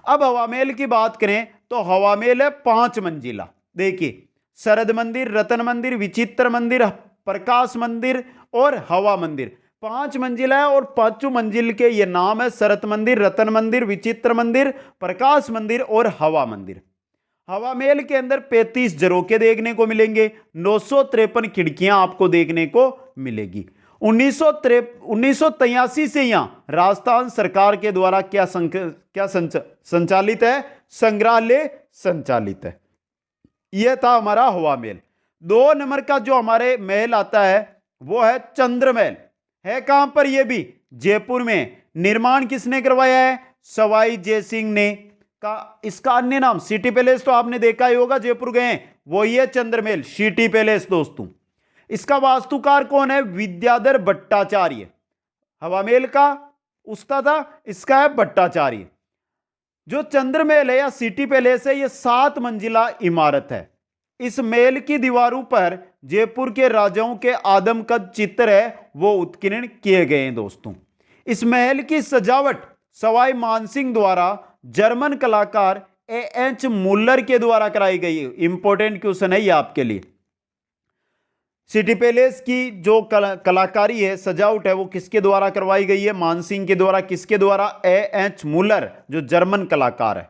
अब हवा महल की बात करें तो हवा महल है 5 मंजिला। देखिए शरद मंदिर, रतन मंदिर, विचित्र मंदिर, प्रकाश मंदिर और हवा मंदिर। 5 मंजिला है और 5 मंजिल के ये नाम है शरद मंदिर, रतन मंदिर, विचित्र मंदिर, प्रकाश मंदिर और हवा मंदिर। हवा महल के अंदर 35 झरोखे देखने को मिलेंगे। 953 खिड़कियां आपको देखने को मिलेगी। 1983 से यहां राजस्थान सरकार के द्वारा क्या संचालित है? संग्रहालय संचालित है। यह था हमारा हवा महल। 2 नंबर का जो हमारे महल आता है वो है चंद्र महल। है कहां पर? यह भी जयपुर में। निर्माण किसने करवाया है? सवाई जयसिंह ने। का इसका अन्य नाम सिटी पैलेस तो आपने देखा ही होगा, जयपुर गए, वो ये चंद्र महल सिटी पैलेस। दोस्तों इसका वास्तुकार कौन है? विद्याधर भट्टाचार्य। हवा महल का उस्ताद था, इसका है भट्टाचार्य। जो चंद्र महल है या सिटी पैलेस है, यह 7 मंजिला इमारत है। इस महल की दीवारों पर जयपुर के राजाओं के आदमकद चित्र है वो उत्कीर्ण किए गए हैं। दोस्तों इस महल की सजावट सवाई मानसिंह द्वारा जर्मन कलाकार एएच मुल्लर के द्वारा कराई गई है। इंपॉर्टेंट क्वेश्चन है ये आपके लिए। सिटी पैलेस की जो कलाकारी है, सजावट है, वो किसके द्वारा करवाई गई है? मानसिंह के द्वारा। किसके द्वारा? एएच मुलर, जो जर्मन कलाकार है।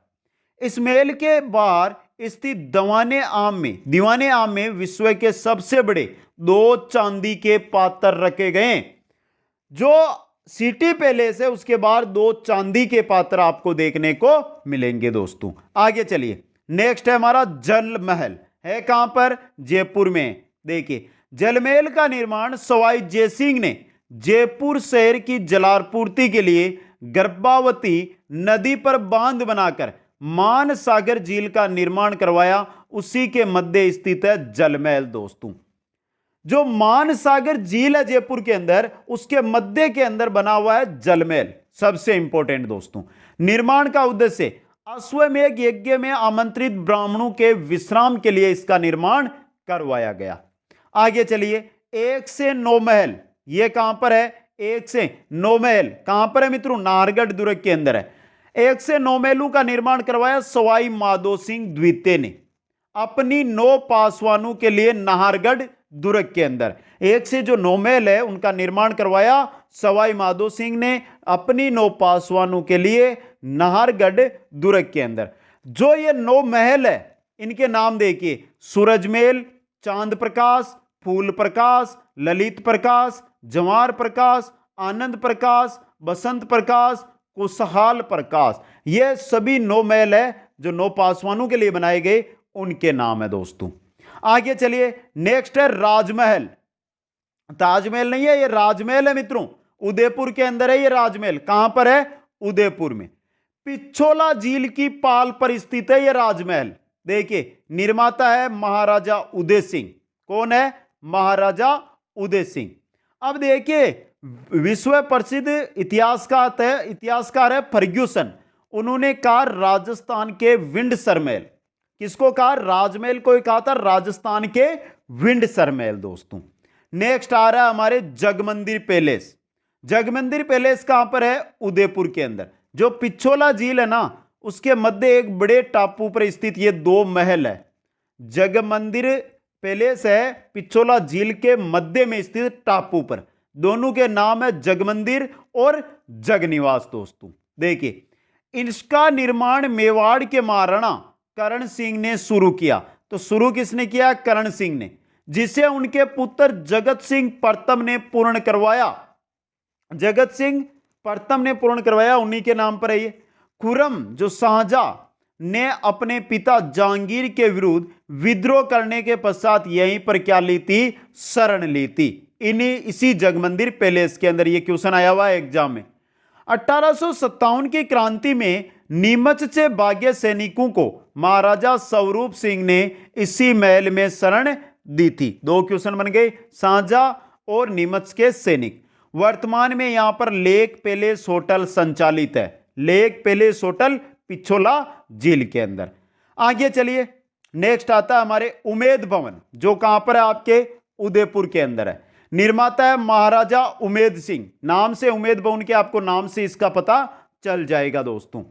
इस महल के बाहर स्थित दीवाने आम में विश्व के सबसे बड़े 2 चांदी के पात्र रखे गए। जो सिटी पैलेस है उसके बाहर 2 चांदी के पात्र आपको देखने को मिलेंगे दोस्तों। आगे चलिए, नेक्स्ट है हमारा जल महल। है कहां पर? जयपुर में। देखिए, जल महल का निर्माण सवाई जयसिंह ने जयपुर शहर की जलापूर्ति के लिए गर्भावती नदी पर बांध बनाकर मानसागर झील का निर्माण करवाया। उसी के मध्य स्थित है जल महल दोस्तों। जो मानसागर झील है जयपुर के अंदर, उसके मध्य के अंदर बना हुआ है जल महल। सबसे इंपॉर्टेंट दोस्तों, निर्माण का उद्देश्य अश्वमेध यज्ञ में आमंत्रित ब्राह्मणों के विश्राम के लिए इसका निर्माण करवाया गया। आगे चलिए, 1 से 9 महल, यह कहां पर है? 1 से 9 महल कहां पर है मित्रों? नाहरगढ़ दुर्ग के अंदर है। 1 से 9 महलों का निर्माण करवाया सवाई माधो सिंह द्वितीय ने अपनी 9 पासवानों के लिए नाहरगढ़ दुर्ग के अंदर। 1 से जो 9 महल है उनका निर्माण करवाया सवाई माधो सिंह ने अपनी 9 पासवानों के लिए नाहरगढ़ दुर्ग के अंदर। जो ये 9 महल है, इनके नाम देखिए: सूरजमहल, चांद प्रकाश, फूल प्रकाश, ललित प्रकाश, जवाहर प्रकाश, आनंद प्रकाश, बसंत प्रकाश, खुशहाल प्रकाश। ये सभी 9 महल है जो 9 पासवानों के लिए बनाए गए, उनके नाम है दोस्तों। आगे चलिए, नेक्स्ट है राजमहल। ताजमहल नहीं है, ये राजमहल है मित्रों। उदयपुर के अंदर है ये राजमहल। कहां पर है? उदयपुर में। पिछोला झील की पाल पर स्थित है ये राजमहल। देखिए, निर्माता है महाराजा उदय सिंह। कौन है? महाराजा उदय सिंह। अब देखिए, विश्व प्रसिद्ध इतिहासकार है फर्ग्यूसन। उन्होंने कहा राजस्थान के विंडसर महल। किसको कहा? राजमहल को कहा था राजस्थान के विंडसर महल दोस्तों। नेक्स्ट आ रहा है हमारे जगमंदिर पैलेस। जगमंदिर पैलेस कहां पर है? उदयपुर के अंदर। जो पिछोला झील है ना, उसके मध्य एक बड़े टापू पर स्थित ये 2 महल है। जगमंदिर पैलेस है पिछोला झील के मध्य में स्थित टापू पर। दोनों के नाम है जगमंदिर और जगनिवास दोस्तों। देखिए, इसका निर्माण मेवाड़ के महाराणा करण सिंह ने शुरू किया। तो शुरू किसने किया? करण सिंह ने, जिसे उनके पुत्र जगत सिंह प्रथम ने पूर्ण करवाया। जगत सिंह प्रथम ने पूर्ण करवाया, उन्हीं के नाम पर है ये। खुर्रम जो शाहजहां ने अपने पिता जहांगीर के विरुद्ध विद्रोह करने के पश्चात यहीं पर क्या ली थी? शरण ली थी। इसी जगमंदिर पैलेस के अंदर। ये क्वेश्चन आया हुआ है एग्जाम में। 1857 की क्रांति में नीमच से भागे सैनिकों को महाराजा स्वरूप सिंह ने इसी महल में शरण दी थी। 2 क्वेश्चन बन गए, शाहजहां और नीमच के सैनिक। वर्तमान में यहां पर लेक पैलेस होटल संचालित है। लेक पैलेस होटल पिछोला झील के अंदर। आगे चलिए, नेक्स्ट आता है हमारे उमेद भवन, जो कहां पर है? आपके उदयपुर के अंदर है। निर्माता है महाराजा उमेद सिंह। नाम से उमेद भवन के आपको नाम से इसका पता चल जाएगा दोस्तों।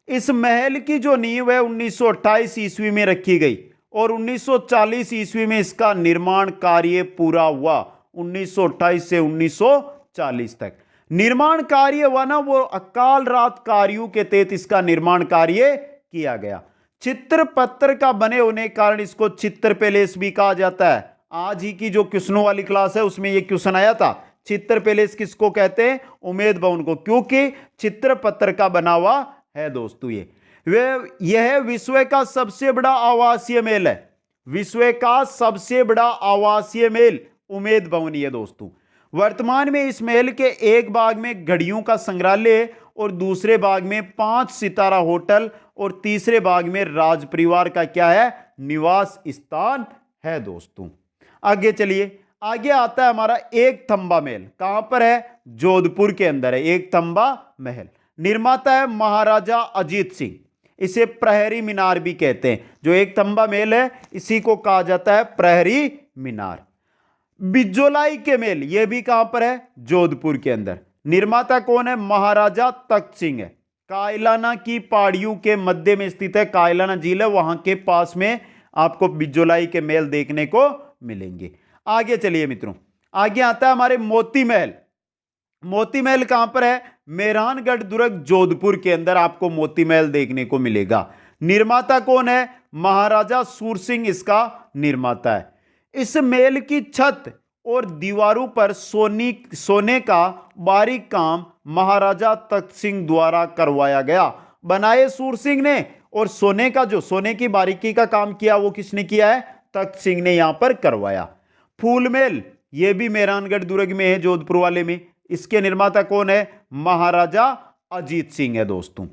इस महल की जो नींव है 1928 ईस्वी में रखी गई और 1940 ईस्वी में इसका निर्माण कार्य पूरा हुआ। 1928 से 1940 तक निर्माण कार्य हुआ ना, वो अकाल रात कार्यों के तहत इसका निर्माण कार्य किया गया। चित्र पत्थर का बने होने के कारण इसको चित्र पैलेस भी कहा जाता है। आज ही की जो क्वेश्चनों वाली क्लास है उसमें ये क्वेश्चन आया था। चित्र पैलेस किसको कहते हैं? उमेद भवन को, क्योंकि चित्र पत्थर का बना हुआ है दोस्तों। यह विश्व का सबसे बड़ा आवासीय महल है। विश्व का सबसे बड़ा आवासीय महल उमेद भवन है दोस्तों। वर्तमान में इस महल के एक भाग में घड़ियों का संग्रहालय और दूसरे भाग में 5 सितारा होटल और तीसरे भाग में राज परिवार का क्या है? निवास स्थान है दोस्तों। आगे चलिए, आगे आता है हमारा एक थंबा महल। कहां पर है? जोधपुर के अंदर है एक थंबा महल। निर्माता है महाराजा अजीत सिंह। इसे प्रहरी मीनार भी कहते हैं। जो एक थंबा महल है इसी को कहा जाता है प्रहरी मीनार। बिजोलाई के महल, यह भी कहां पर है? जोधपुर के अंदर। निर्माता कौन है? महाराजा तख्त सिंह है। कायलाना की पहाड़ियों के मध्य में स्थित है। कायलाना झील है, वहां के पास में आपको बिजोलाई के महल देखने को मिलेंगे। आगे चलिए मित्रों, आगे आता है हमारे मोती महल। मोती महल कहां पर है? मेहरानगढ़ दुर्ग जोधपुर के अंदर आपको मोती महल देखने को मिलेगा। निर्माता कौन है? महाराजा सूरसिंह इसका निर्माता है। इस महल की छत और दीवारों पर सोने का बारीक काम महाराजा तख्त सिंह द्वारा करवाया गया। बनाए सूरसिंह ने, और सोने की बारीकी का काम किया वो किसने किया है? तख्त सिंह ने यहां पर करवाया। फूल महल, यह भी मेहरानगढ़ दुर्ग में है, जोधपुर वाले में। इसके निर्माता कौन है? महाराजा अजीत सिंह है दोस्तों।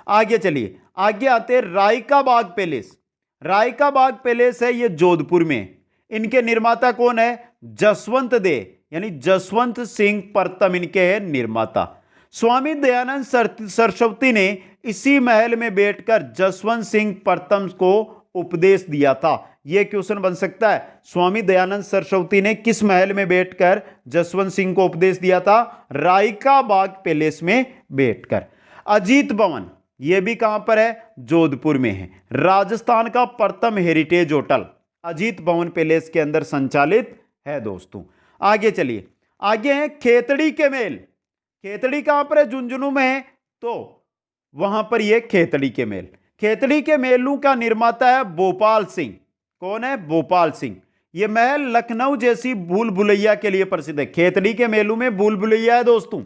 आगे चलिए, आगे आते हैं रायका बाग पैलेस। रायका बाग पैलेस है, ये जोधपुर में। इनके निर्माता कौन है? जसवंत दे, यानी जसवंत सिंह प्रथम इनके हैं निर्माता। स्वामी दयानंद सरस्वती ने इसी महल में बैठकर जसवंत सिंह प्रथम को उपदेश दिया था। यह क्वेश्चन बन सकता है, स्वामी दयानंद सरस्वती ने किस महल में बैठकर जसवंत सिंह को उपदेश दिया था? रायका बाग पैलेस में बैठकर। अजीत भवन, यह भी कहां पर है? जोधपुर में है। राजस्थान का प्रथम हेरिटेज होटल अजीत भवन पैलेस के अंदर संचालित है दोस्तों। आगे चलिए, आगे है खेतड़ी के मेल। खेतड़ी कहां पर है? झुंझुनू में है, तो वहां पर यह खेतड़ी के मेल। खेतड़ी के मेलू का निर्माता है भोपाल सिंह। कौन है? भोपाल सिंह। यह महल लखनऊ जैसी भूल भुलैया के लिए प्रसिद्ध है। खेतड़ी के मेलू में भूल भुलैया है दोस्तों,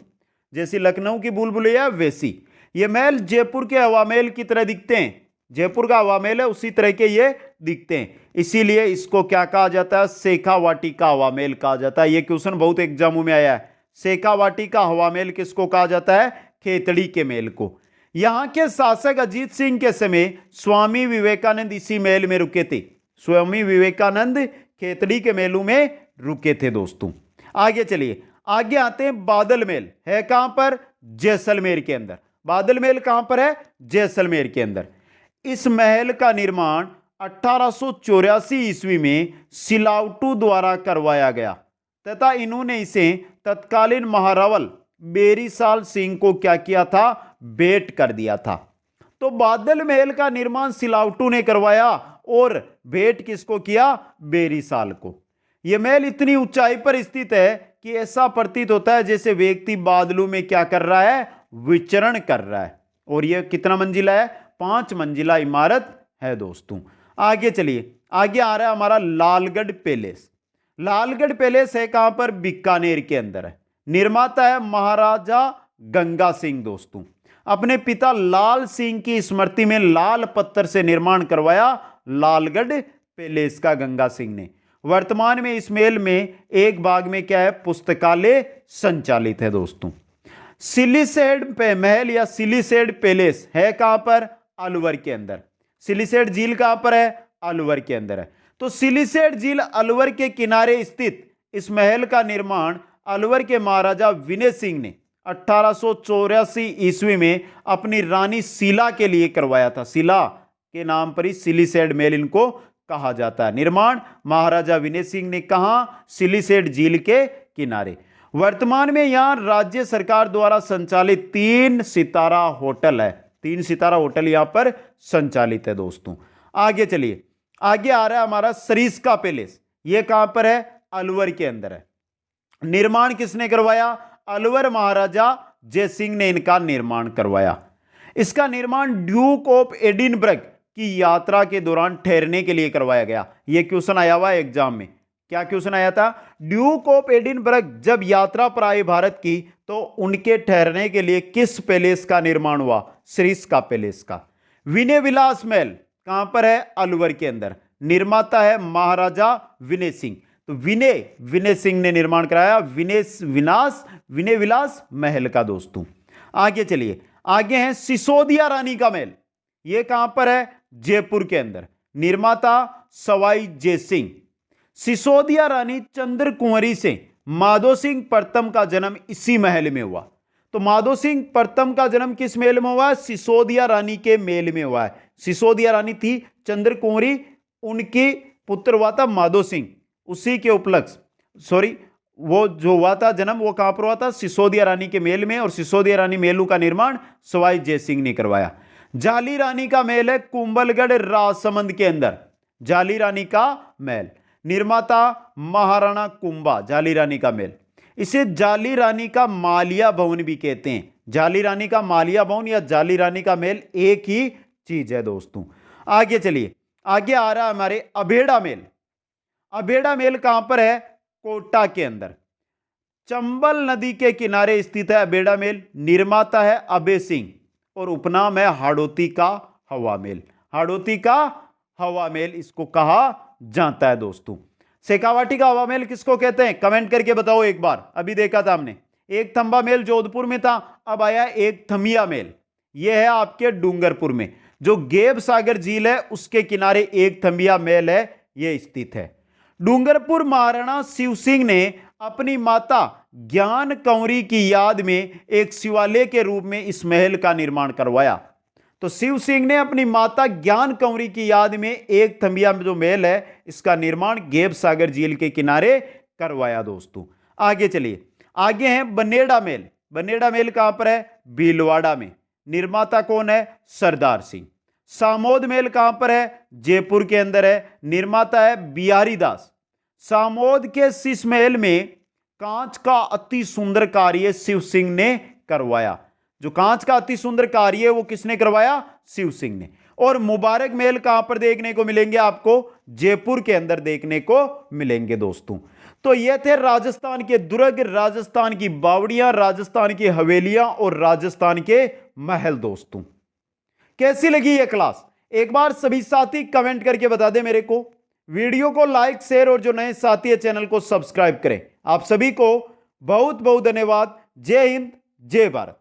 जैसी लखनऊ की भूल भुलैया वैसी। यह महल जयपुर के हवा महल की तरह दिखते हैं। जयपुर का हवा महल है, उसी तरह के ये दिखते हैं, इसीलिए इसको क्या कहा जाता है? शेखावाटी का हवा महल कहा जाता है। यह क्वेश्चन बहुत एग्जामों में आया है। शेखावाटी का हवा महल किसको कहा जाता है? खेतड़ी के महल को। यहां के शासक अजीत सिंह के समय स्वामी विवेकानंद इसी महल में रुके थे। स्वामी विवेकानंद खेतड़ी के महलों में रुके थे दोस्तों। आगे चलिए, आगे आते हैं बादल महल। है कहां पर? जैसलमेर के अंदर। बादल महल कहां पर है? जैसलमेर के अंदर। इस महल का निर्माण 1884 ईस्वी में सिलावटू द्वारा करवाया गया तथा इन्होंने इसे तत्कालीन महारावल बेरीसाल सिंह को क्या किया था? भेंट कर दिया था। तो बादल महल का निर्माण सिलावटू ने करवाया और भेंट किसको किया? बेरीसाल को। यह महल इतनी ऊंचाई पर स्थित है कि ऐसा प्रतीत होता है जैसे व्यक्ति बादलों में क्या कर रहा है? विचरण कर रहा है। और यह कितना मंजिला है? 5 मंजिला इमारत है दोस्तों। आगे चलिए, आगे आ रहा है हमारा लालगढ़ पैलेस। लालगढ़ पैलेस है कहां पर? बीकानेर के अंदर है। निर्माता है महाराजा गंगा सिंह दोस्तों। अपने पिता लाल सिंह की स्मृति में लाल पत्थर से निर्माण करवाया लालगढ़ पैलेस का गंगा सिंह ने। वर्तमान में इस महल में एक भाग में क्या है? पुस्तकालय संचालित है दोस्तों। सिलीसेड महल या सिलीसेड पैलेस है कहां पर? अलवर के अंदर। सिलीसेड झील कहां पर है? अलवर के अंदर है। तो सिलीसेड झील अलवर के किनारे स्थित इस महल का निर्माण अलवर के महाराजा विनय सिंह ने 1884 ईस्वी में अपनी रानी शीला के लिए करवाया था। शीला के नाम पर ही सिलीसेड महल इनको कहा जाता है। निर्माण महाराजा विनय सिंह ने कहा? सिलीसेड झील के किनारे। वर्तमान में यहां राज्य सरकार द्वारा संचालित 3 सितारा होटल है। 3 सितारा होटल यहां पर संचालित है दोस्तों। आगे चलिए, आगे आ रहा है हमारा सरिस्का पैलेस। यह कहां पर है? अलवर के अंदर है। निर्माण किसने करवाया? अलवर महाराजा जयसिंह ने इनका निर्माण करवाया। इसका निर्माण ड्यूक ऑफ एडिनबर्ग की यात्रा के दौरान ठहरने के लिए करवाया गया। यह क्वेश्चन आया हुआ है एग्जाम में। क्या क्वेश्चन आया था? ड्यूक ऑफ एडिनबर्ग जब यात्रा पर आए भारत की, तो उनके ठहरने के लिए किस पैलेस का निर्माण हुआ? सरिस्का पैलेस का। विनय विलास महल कहां पर है? अलवर के अंदर। निर्माता है महाराजा विनय सिंह। तो विनय सिंह ने निर्माण कराया विनय विलास महल का दोस्तों। आगे चलिए, आगे है सिसोदिया रानी का महल। यह कहां पर है? जयपुर के अंदर। निर्माता सवाई जय सिंह। सिसोदिया रानी चंद्र कुंवरी से माधो सिंह प्रथम का जन्म इसी महल में हुआ। तो माधो सिंह प्रथम का जन्म किस महल में हुआ? सिसोदिया रानी के महल में हुआ है। सिसोदिया रानी थी चंद्र कुंवरी, उनकी पुत्र हुआ था माधो सिंह। उसी के उपलक्ष्य वो जो हुआ था जन्म, वो कहां पर हुआ था? सिसोदिया रानी के महल में। और सिसोदिया रानी महलों का निर्माण सवाई जय सिंह ने करवाया। जाली रानी का महल है कुंभलगढ़ राजसमंद के अंदर। जाली रानी का महल। निर्माता महाराणा कुंभा, जाली रानी का महल। इसे जाली रानी का मालिया भवन भी कहते हैं। जाली रानी का मालिया भवन या जाली रानी का महल एक ही चीज है दोस्तों। आगे चलिए, आगे आ रहा है हमारे अभेड़ा महल। अभेड़ा महल कहां पर है? कोटा के अंदर, चंबल नदी के किनारे स्थित है अभेड़ा महल। निर्माता है अभय सिंह और उपनाम है हाड़ौती का हवा महल। हाड़ौती का हवा महल इसको कहा जाता है दोस्तों। शेखावाटी का हवा महल किसको कहते हैं? कमेंट करके बताओ एक बार। अभी देखा था हमने, एक थंबा महल जोधपुर में था, अब आया एक थमिया महल। यह है आपके डूंगरपुर में, जो गेब सागर झील है उसके किनारे एक थमिया महल है, यह स्थित है। डूंगरपुर महाराणा शिव सिंह ने अपनी माता ज्ञान कंवरी की याद में एक शिवालय के रूप में इस महल का निर्माण करवाया। तो शिव सिंह ने अपनी माता ज्ञान कंवरी की याद में एक थंबिया जो महल है इसका निर्माण गेब सागर झील के किनारे करवाया दोस्तों। आगे चलिए, आगे है बनेड़ा महल। बनेड़ा महल कहां पर है? भीलवाड़ा में। निर्माता कौन है? सरदार सिंह। सामोद महल कहां पर है? जयपुर के अंदर है। निर्माता है बिहारी दास। सामोद के शीश महल में कांच का अति सुंदर कार्य शिव सिंह ने करवाया। जो कांच का अति सुंदर कार्य है वो किसने करवाया? शिव सिंह ने। और मुबारक महल कहां पर देखने को मिलेंगे आपको? जयपुर के अंदर देखने को मिलेंगे दोस्तों। तो ये थे राजस्थान के दुर्ग, राजस्थान की बावड़ियां, राजस्थान की हवेलियां और राजस्थान के महल दोस्तों। कैसी लगी ये क्लास? एक बार सभी साथी कमेंट करके बता दें मेरे को। वीडियो को लाइक, शेयर और जो नए साथी है चैनल को सब्सक्राइब करें। आप सभी को बहुत बहुत धन्यवाद। जय हिंद, जय भारत।